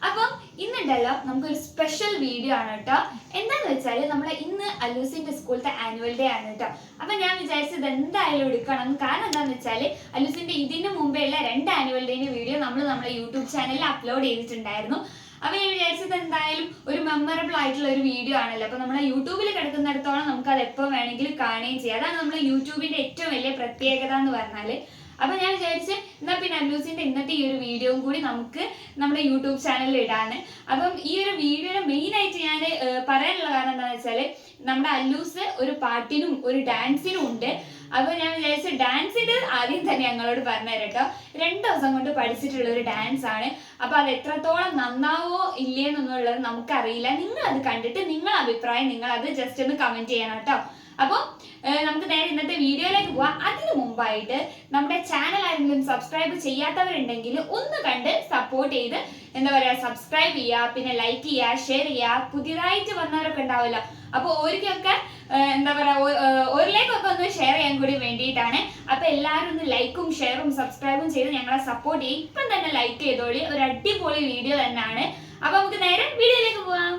അപ്പം ഇന്നുണ്ടല്ലോ നമുക്കൊരു special video ആണ് കേട്ടോ. എന്താന്ന് വെച്ചാൽ നമ്മുടെ ഇന്ന് അല്ലൂസിന്റെ സ്കൂളത്തെ ആനുവൽ ഡേ ആണ് കേട്ടോ. അപ്പൊ ഞാൻ വിചാരിച്ചത് എന്തായാലും എടുക്കണം. കാരണം എന്താന്ന് വെച്ചാൽ അല്ലൂസിന്റെ ഇതിന് മുമ്പേ ഉള്ള 2 ആനുവൽ ഡേന്റെ വീഡിയോ നമ്മൾ നമ്മുടെ യൂട്യൂബ് ചാനലിൽ അപ്ലോഡ് ചെയ്തിട്ടുണ്ടായിരുന്നു. അപ്പൊ ഞാൻ വിചാരിച്ചത് എന്തായാലും ഒരു മെമ്മറബിൾ ആയിട്ടുള്ള ഒരു വീഡിയോ ആണല്ലോ. അപ്പൊ നമ്മുടെ യൂട്യൂബിൽ കിടക്കുന്നിടത്തോളം നമുക്ക് അത് എപ്പോൾ വേണമെങ്കിലും കാണുകയും ചെയ്യാം. അതാണ് നമ്മുടെ യൂട്യൂബിന്റെ ഏറ്റവും വലിയ പ്രത്യേകത എന്ന് പറഞ്ഞാല്. അപ്പൊ ഞാൻ വിചാരിച്ച് എന്നാ പിന്നെ അല്ലൂസിന്റെ ഇന്നത്തെ ഈ ഒരു വീഡിയോയും കൂടി നമുക്ക് നമ്മുടെ യൂട്യൂബ് ചാനലിൽ ഇടാണ്. അപ്പം ഈ ഒരു വീഡിയോയുടെ മെയിൻ ആയിട്ട് ഞാൻ പറയാനുള്ള കാരണം എന്താണെന്ന് വെച്ചാൽ നമ്മുടെ അല്ലൂസ് ഒരു പാട്ടിനും ഒരു ഡാൻസിനും ഉണ്ട്. അപ്പൊ ഞാൻ വിചാരിച്ച ഡാൻസിന്റെ ആദ്യം തന്നെ ഞങ്ങളോട് പറഞ്ഞുതരാം കേട്ടോ. 2 ദിവസം കൊണ്ട് പഠിച്ചിട്ടുള്ള ഒരു ഡാൻസ് ആണ്. അപ്പൊ അത് എത്രത്തോളം നന്നാവോ ഇല്ലേന്നൊന്നുള്ളത് നമുക്കറിയില്ല. നിങ്ങൾ അത് കണ്ടിട്ട് നിങ്ങളുടെ അഭിപ്രായം നിങ്ങൾ അത് ജസ്റ്റ് ഒന്ന് കമന്റ് ചെയ്യണം കേട്ടോ. അപ്പോൾ നമുക്ക് നേരെ ഇന്നത്തെ വീഡിയോയിലേക്ക് പോവാം. അതിനു മുമ്പായിട്ട് നമ്മുടെ ചാനൽ ആരെങ്കിലും സബ്സ്ക്രൈബ് ചെയ്യാത്തവരുണ്ടെങ്കിൽ ഒന്ന് കണ്ട് സപ്പോർട്ട് ചെയ്ത് എന്താ പറയുക സബ്സ്ക്രൈബ് ചെയ്യുക, പിന്നെ ലൈക്ക് ചെയ്യുക, ഷെയർ ചെയ്യുക. പുതിയതായിട്ട് വന്നവരൊക്കെ ഉണ്ടാവുമല്ലോ, അപ്പോൾ ഓർക്കൊക്കെ എന്താ പറയുക ഓരിലേക്കൊക്കെ ഒന്ന് ഷെയർ ചെയ്യാൻ കൂടി വേണ്ടിയിട്ടാണ്. അപ്പൊ എല്ലാവരും ഒന്ന് ലൈക്കും ഷെയറും സബ്സ്ക്രൈബും ചെയ്ത് ഞങ്ങളെ സപ്പോർട്ട് ചെയ്യും. ഇപ്പം തന്നെ ലൈക്ക് ചെയ്തോളി. ഒരു അടിപൊളി വീഡിയോ തന്നെയാണ്. അപ്പൊ നമുക്ക് നേരെ വീഡിയോയിലേക്ക് പോവാം.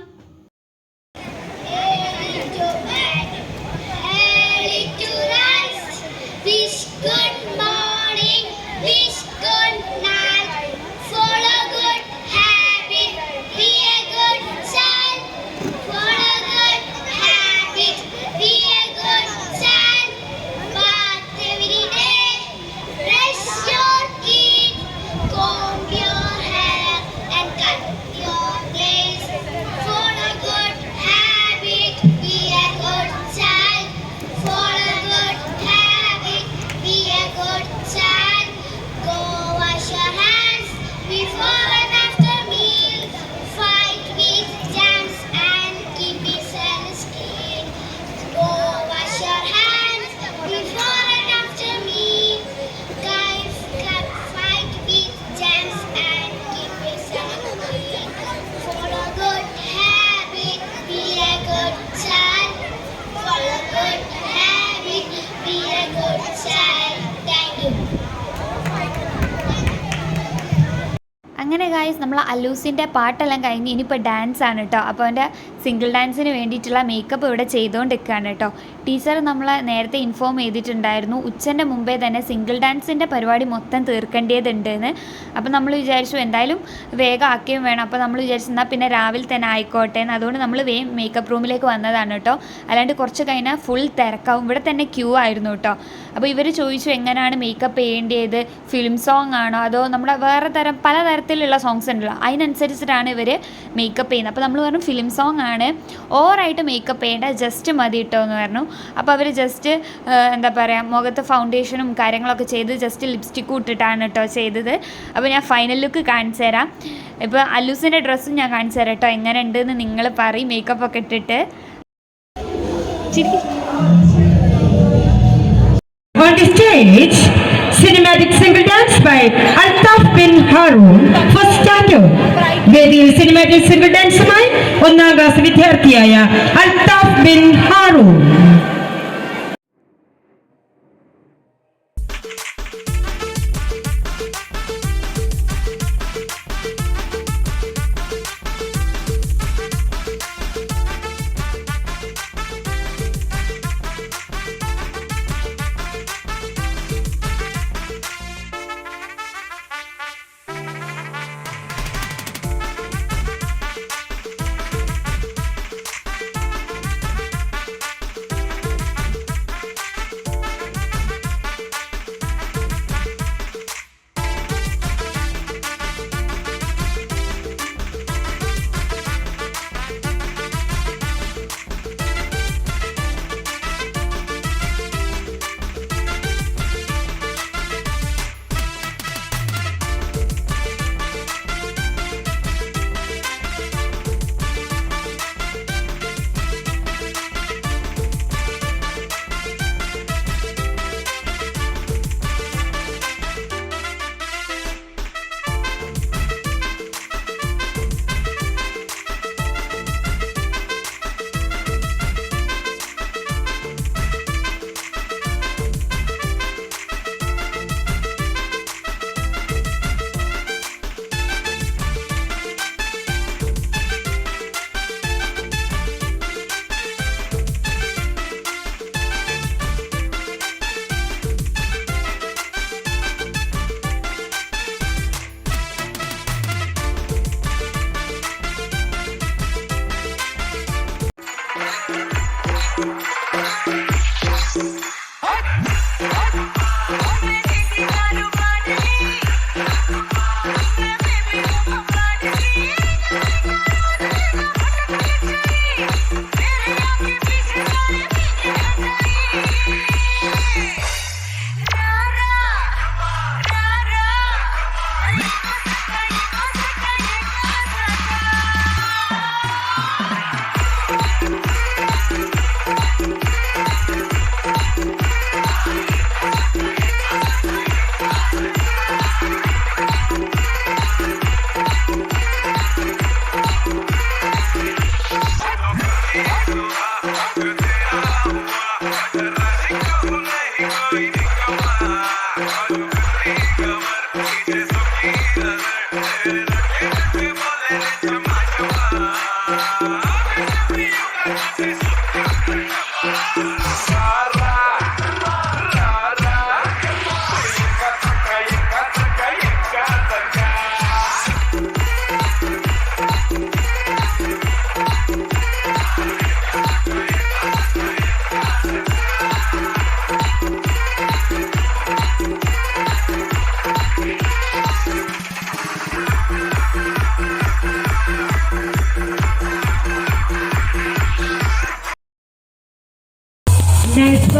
അങ്ങനെ ഗായ്സ് നമ്മൾ അല്ലൂസിൻ്റെ പാട്ടെല്ലാം കഴിഞ്ഞ് ഇനിയിപ്പോൾ ഡാൻസ് ആണ് കേട്ടോ. അപ്പോൾ അവൻ്റെ സിംഗിൾ ഡാൻസിന് വേണ്ടിയിട്ടുള്ള മേക്കപ്പ് ഇവിടെ ചെയ്തുകൊണ്ടിരിക്കുകയാണ് കേട്ടോ. ടീച്ചർ നമ്മളെ നേരത്തെ ഇൻഫോം ചെയ്തിട്ടുണ്ടായിരുന്നു ഉച്ചൻ്റെ മുമ്പേ തന്നെ സിംഗിൾ ഡാൻസിൻ്റെ പരിപാടി മൊത്തം തീർക്കേണ്ടതുണ്ടെന്ന്. അപ്പോൾ നമ്മൾ വിചാരിച്ചു എന്തായാലും വേഗം ആക്കുകയും വേണം. അപ്പോൾ നമ്മൾ വിചാരിച്ചു എന്നാൽ പിന്നെ രാവിലെ തന്നെ ആയിക്കോട്ടെ എന്ന്. അതുകൊണ്ട് നമ്മൾ വേഗം മേക്കപ്പ് റൂമിലേക്ക് വന്നതാണ് കേട്ടോ. അല്ലാണ്ട് കുറച്ച് കഴിഞ്ഞാൽ ഫുൾ തിരക്കാവും. ഇവിടെ തന്നെ ക്യൂ ആയിരുന്നു കേട്ടോ. അപ്പോൾ ഇവർ ചോദിച്ചു എങ്ങനെയാണ് മേക്കപ്പ് ചെയ്യേണ്ടത്, ഫിലിം സോങ് ആണോ അതോ നമ്മുടെ വേറെ പലതരത്തിലുള്ള സോങ്സ് ഉണ്ടല്ലോ, അതിനനുസരിച്ചിട്ടാണ് ഇവർ മേക്കപ്പ് ചെയ്യുന്നത്. അപ്പോൾ നമ്മൾ പറഞ്ഞു ഫിലിം സോങ് ആണ്, ഓവറായിട്ട് മേക്കപ്പ് ചെയ്യേണ്ട, ജസ്റ്റ് മതി കേട്ടോ എന്ന് പറഞ്ഞു. അപ്പോൾ അവർ ജസ്റ്റ് എന്താ പറയുക മുഖത്ത് ഫൗണ്ടേഷനും കാര്യങ്ങളൊക്കെ ചെയ്ത് ജസ്റ്റ് ലിപ്സ്റ്റിക്കും ഇട്ടിട്ടാണ് കേട്ടോ ചെയ്തത്. അപ്പോൾ ഞാൻ ഫൈനൽ ലുക്ക് കാണിച്ചു തരാം. ഇപ്പോൾ അല്ലൂസിൻ്റെ ഡ്രസ്സും ഞാൻ കാണിച്ചു തരാം കേട്ടോ. എങ്ങനെ ഉണ്ടെന്ന് നിങ്ങൾ പറയും മേക്കപ്പ് ഒക്കെ ഇട്ടിട്ട്. On the stage, cinematic single dance by Altaf bin Harun, first standard. വേദിയിൽ സിനിമാറ്റിക് സിംഗിൾ ഡാൻസുമായി 1ാം ക്ലാസ് വിദ്യാർത്ഥിയായ അൽതാഫ് ബിൻ ഹാറൂൺ.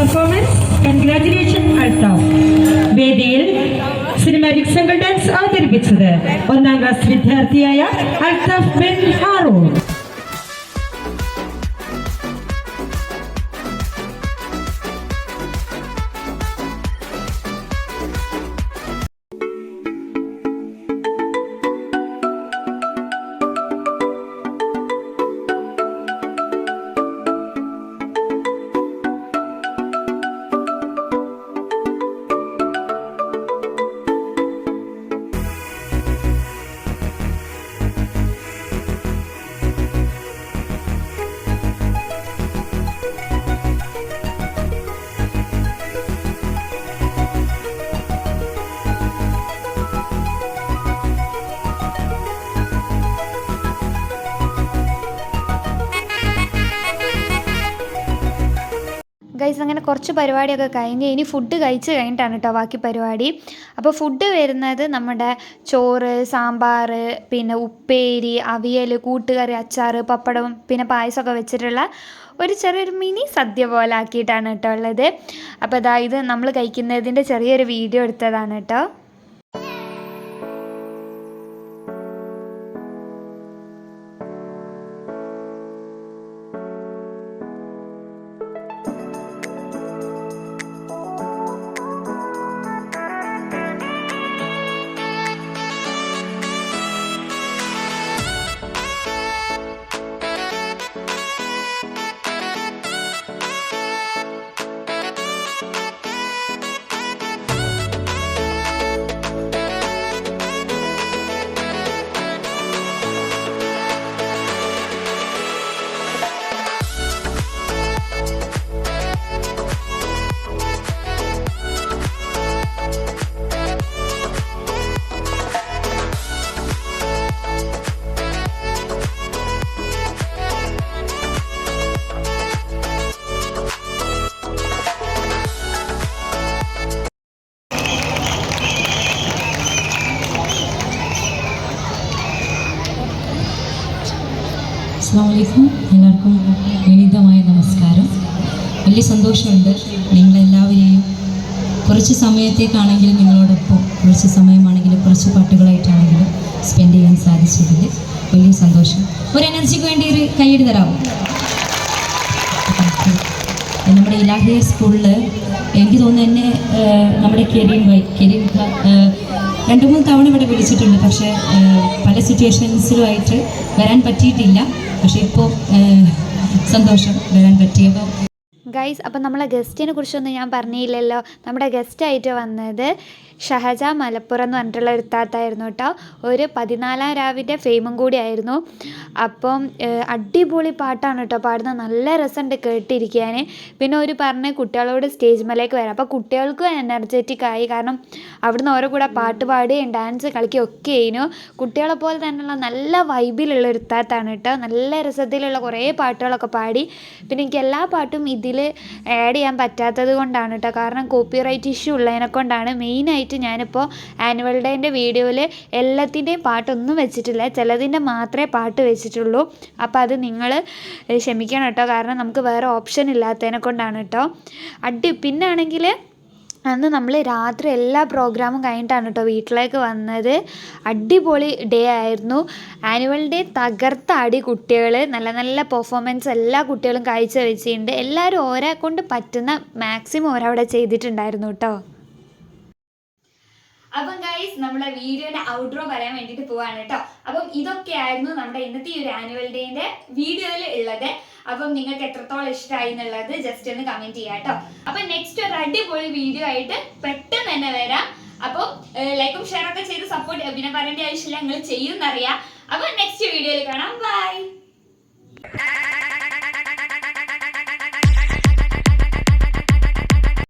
പെർഫോമൻസ്. കൺഗ്രാറ്റുലേഷൻ അൽത്താഫ്. വേദിയിൽ സിനിമാറ്റിക് സിംഗിൾ ഡാൻസ് അവതരിപ്പിച്ചത് 1ാം ക്ലാസ് വിദ്യാർത്ഥിയായ അൽത്താഫ് ബിൻ ഹാറൂൺ. ഗൈസ് അങ്ങനെ കുറച്ച് പരിപാടിയൊക്കെ കഴിഞ്ഞ് ഇനി ഫുഡ് കഴിച്ച് കഴിഞ്ഞിട്ടാണ് കേട്ടോ ബാക്കി പരിപാടി. അപ്പോൾ ഫുഡ് വരുന്നത് നമ്മുടെ ചോറ്, സാമ്പാർ, പിന്നെ ഉപ്പേരി, അവിയൽ, കൂട്ടുകറി, അച്ചാർ, പപ്പടം, പിന്നെ പായസമൊക്കെ വെച്ചിട്ടുള്ള ഒരു ചെറിയൊരു മിനി സദ്യ പോലെ ആക്കിയിട്ടാണ് കേട്ടോ ഉള്ളത്. അപ്പോൾ ഇത് നമ്മൾ കഴിക്കുന്നതിൻ്റെ ചെറിയൊരു വീഡിയോ എടുത്തതാണ് കേട്ടോ. അസ്സലാമു എല്ലാവർക്കും വിനീതമായ നമസ്കാരം. വലിയ സന്തോഷമുണ്ട് നിങ്ങളെല്ലാവരെയും കുറച്ച് സമയത്തേക്കാണെങ്കിലും നിങ്ങളോടൊപ്പം കുറച്ച് സമയമാണെങ്കിലും കുറച്ച് പാട്ടുകളായിട്ടാണെങ്കിലും സ്പെൻഡ് ചെയ്യാൻ സാധിച്ചതിൽ വലിയ സന്തോഷം. ഒരു എനർജിക്ക് വേണ്ടി ഒരു കൈയ്യടി തരാമോ? നമ്മുടെ ഇലാഹിയ സ്കൂളിൽ എനിക്ക് തോന്നുന്നു എന്നെ നമ്മുടെ കരീം 2-3 തവണ ഇവിടെ വിളിച്ചിട്ടുണ്ട്. പക്ഷേ പല സിറ്റുവേഷൻസിലുമായിട്ട് വരാൻ പറ്റിയിട്ടില്ല. പക്ഷേ ഇപ്പോൾ സന്തോഷം വരാൻ പറ്റിയപ്പോൾ. ഗൈസ് അപ്പം നമ്മളെ ഗസ്റ്റിനെ കുറിച്ചൊന്നും ഞാൻ പറഞ്ഞില്ലല്ലോ. നമ്മുടെ ഗസ്റ്റായിട്ട് വന്നത് ഷഹജ മലപ്പുറം എന്ന് പറഞ്ഞിട്ടുള്ള ഒരു താത്തായിരുന്നു കേട്ടോ. ഒരു 14ാം രാവിൻ്റെ ഫെയിമും കൂടി ആയിരുന്നു. അപ്പം അടിപൊളി പാട്ടാണ് കേട്ടോ പാടുന്നത്. നല്ല രസമുണ്ട് കേട്ടിരിക്കാൻ. പിന്നെ ഒരു പറഞ്ഞ് കുട്ടികളോട് സ്റ്റേജ് മേലേക്ക് വരാം. അപ്പോൾ കുട്ടികൾക്കും എനർജറ്റിക് ആയി. കാരണം അവിടുന്ന് ഓരോ കൂടെ പാട്ട് പാടുകയും ഡാൻസ് കളിക്കുകയും ഒക്കെ ചെയ്യുന്നു. കുട്ടികളെ പോലെ തന്നെയുള്ള നല്ല വൈബിലുള്ള ഒരു താത്താണ് കേട്ടോ. നല്ല രസത്തിലുള്ള കുറേ പാട്ടുകളൊക്കെ പാടി. പിന്നെ എനിക്ക് എല്ലാ പാട്ടും ഇതിൽ ആഡ് ചെയ്യാൻ പറ്റാത്തത് കൊണ്ടാണ് കേട്ടോ. കാരണം കോപ്പിറൈറ്റ് ഇഷ്യൂ ഉള്ളതിനെ കൊണ്ടാണ് മെയിനായിട്ട് ഞാനിപ്പോൾ ആനുവൽ ഡേൻ്റെ വീഡിയോയിൽ എല്ലാത്തിൻ്റെയും പാട്ടൊന്നും വെച്ചിട്ടില്ല. ചിലതിൻ്റെ മാത്രമേ പാട്ട് വെച്ചിട്ടുള്ളൂ. അപ്പോൾ അത് നിങ്ങൾ ക്ഷമിക്കണം കേട്ടോ. കാരണം നമുക്ക് വേറെ ഓപ്ഷൻ ഇല്ലാത്തതിനെ കൊണ്ടാണ് കേട്ടോ. പിന്നാണെങ്കിൽ അന്ന് നമ്മൾ രാത്രി എല്ലാ പ്രോഗ്രാമും കഴിഞ്ഞിട്ടാണ് കേട്ടോ വീട്ടിലേക്ക് വന്നത്. അടിപൊളി ഡേ ആയിരുന്നു. ആനുവൽ ഡേ തകർത്താടി കുട്ടികൾ. നല്ല നല്ല പെർഫോമൻസ് എല്ലാ കുട്ടികളും കാഴ്ച വെച്ചിട്ടുണ്ട്. എല്ലാവരും ഓരോ കൊണ്ട് പറ്റുന്ന മാക്സിമം ഓരവിടെ ചെയ്തിട്ടുണ്ടായിരുന്നു കേട്ടോ. അപ്പം ഗൈസ് നമ്മുടെ വീഡിയോയുടെ ഔട്ട്റോ പറയാൻ വേണ്ടിയിട്ട് പോവാണ് കേട്ടോ. അപ്പം ഇതൊക്കെയായിരുന്നു നമ്മുടെ ഇന്നത്തെ ഈ ഒരു ആനുവൽ ഡേന്റെ വീഡിയോയിൽ ഉള്ളത്. അപ്പം നിങ്ങൾക്ക് എത്രത്തോളം ഇഷ്ടമായി എന്നുള്ളത് ജസ്റ്റ് ഒന്ന് കമന്റ് ചെയ്യാം കേട്ടോ. അപ്പം നെക്സ്റ്റ് ഒരു അടിപൊളി വീഡിയോ ആയിട്ട് പെട്ടെന്ന് തന്നെ വരാം. അപ്പം ലൈക്കും ഷെയർ ഒക്കെ ചെയ്ത് സപ്പോർട്ട് പിന്നെ പറയേണ്ട ആവശ്യമില്ല, നിങ്ങൾ ചെയ്യുമെന്നറിയാം. അപ്പം നെക്സ്റ്റ് വീഡിയോയിൽ കാണാം. ബൈ.